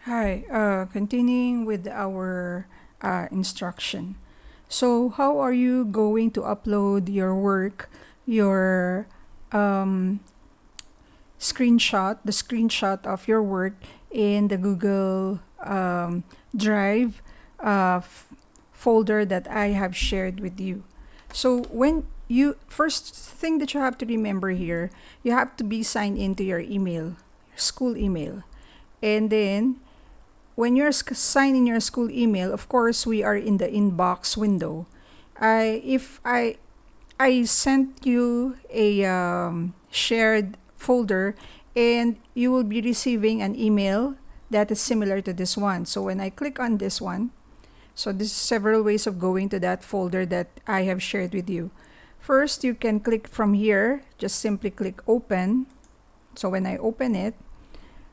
Hi, continuing with our instruction. So, how are you going to upload your work, your um, the screenshot of your work in the Google Drive folder that I have shared with you? So, first thing that you have to remember here, you have to be signed into your email, your school email. And then when you're signing your school email, of course, we are in the inbox window. If I sent you a shared folder, and you will be receiving an email that is similar to this one. So when I click on this one, so this is several ways of going to that folder that I have shared with you. First, you can click from here, just simply click open. So when I open it,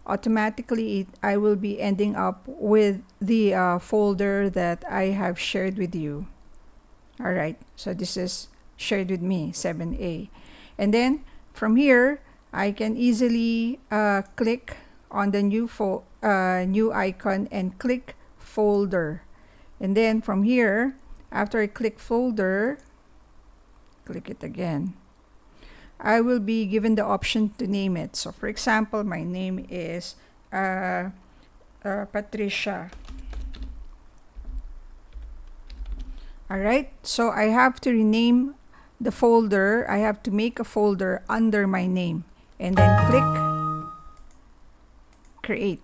automatically I will be ending up with the folder that I have shared with you. All right, so this is shared with me, 7A. And then from here, I can easily click on the new icon and click folder. And then from here, after I click folder, click it again. I will be given the option to name it. So for example, my name is Patricia. All right, so I have to rename the folder. I have to make a folder under my name and then click create.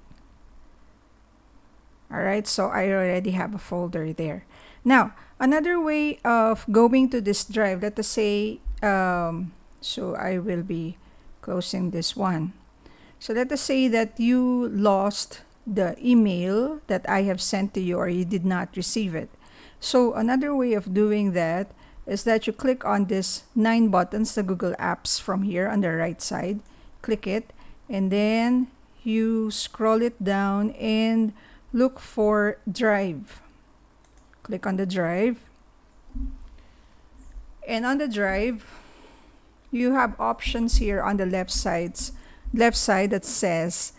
All right, so I already have a folder there. Now, another way of going to this drive, let us say, so I will be closing this one. So let us say that you lost the email that I have sent to you, or you did not receive it. So another way of doing that is that you click on this 9 buttons, the Google Apps from here on the right side, click it, and then you scroll it down and look for Drive. Click on the Drive. And on the Drive, you have options here on the left side that says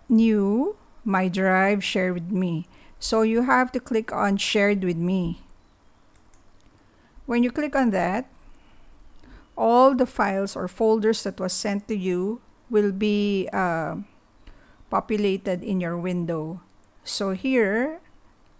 new, my Drive, share with me. So you have to click on shared with me. When you click on that, all the files or folders that was sent to you will be populated in your window. So here,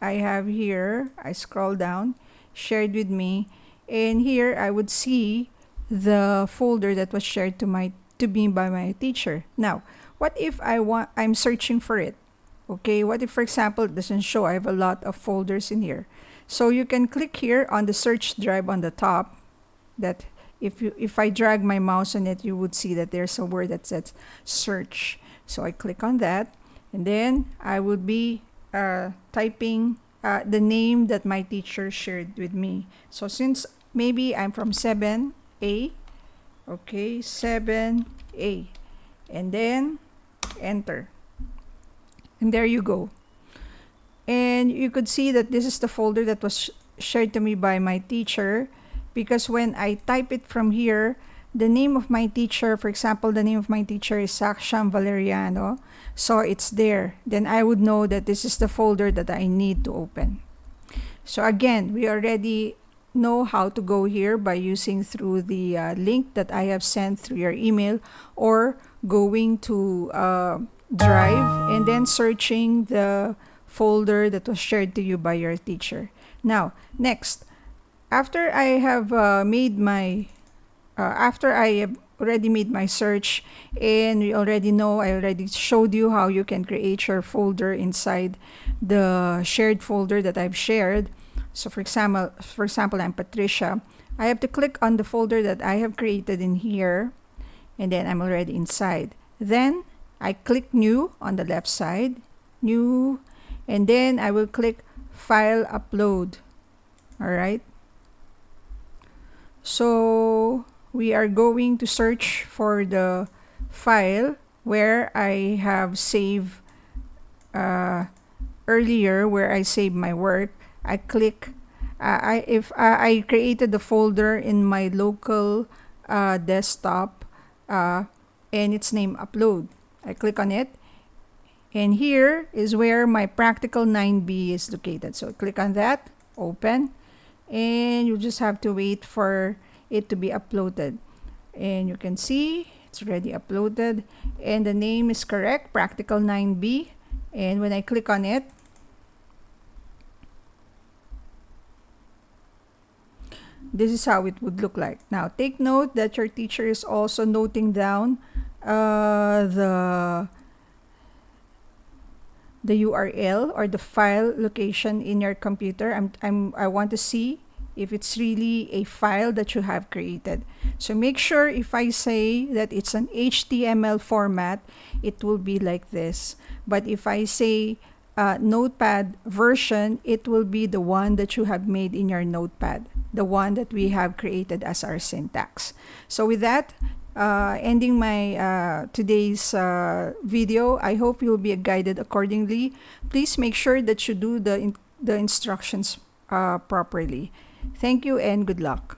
I scroll down, shared with me, and here I would see the folder that was shared to me by my teacher. Now, what if I'm searching for it? Okay, what if, for example, it doesn't show? I have a lot of folders in here. So you can click here on the search drive on the top. That if I drag my mouse on it, you would see that there's a word that says search. So I click on that, and then I would be typing the name that my teacher shared with me. So since maybe I'm from 7A, okay, 7A, and then enter. And there you go. And you could see that this is the folder that was shared to me by my teacher, because when I type it from here, the name of my teacher, for example, the name of my teacher is Saksham Valeriano, so it's there. Then I would know that this is the folder that I need to open. So again, we already know how to go here by using through the link that I have sent through your email, or going to Drive and then searching the folder that was shared to you by your teacher. Now, next, after I have after I have already made my search, and I already showed you how you can create your folder inside the shared folder that I've shared. So for example, I'm Patricia. I have to click on the folder that I have created in here, and then I'm already inside. Then I click new on the left side, new, and then I will click file upload. All right. So we are going to search for the file where I have saved earlier, where I saved my work. I click. I created the folder in my local desktop, and its name upload. I click on it, And here is where my practical 9B is located. So click on that, open, and you just have to wait for it to be uploaded. And you can see it's already uploaded, and the name is correct, practical 9B. And when I click on it, this is how it would look like. Now, take note that your teacher is also noting down the URL or the file location in your computer. I want to see if it's really a file that you have created. So make sure if I say that it's an HTML format, it will be like this. But if I say Notepad version, it will be the one that you have made in your Notepad, the one that we have created as our syntax. So with that, ending my today's video. I hope you'll be guided accordingly. Please make sure that you do the instructions properly. Thank you and good luck.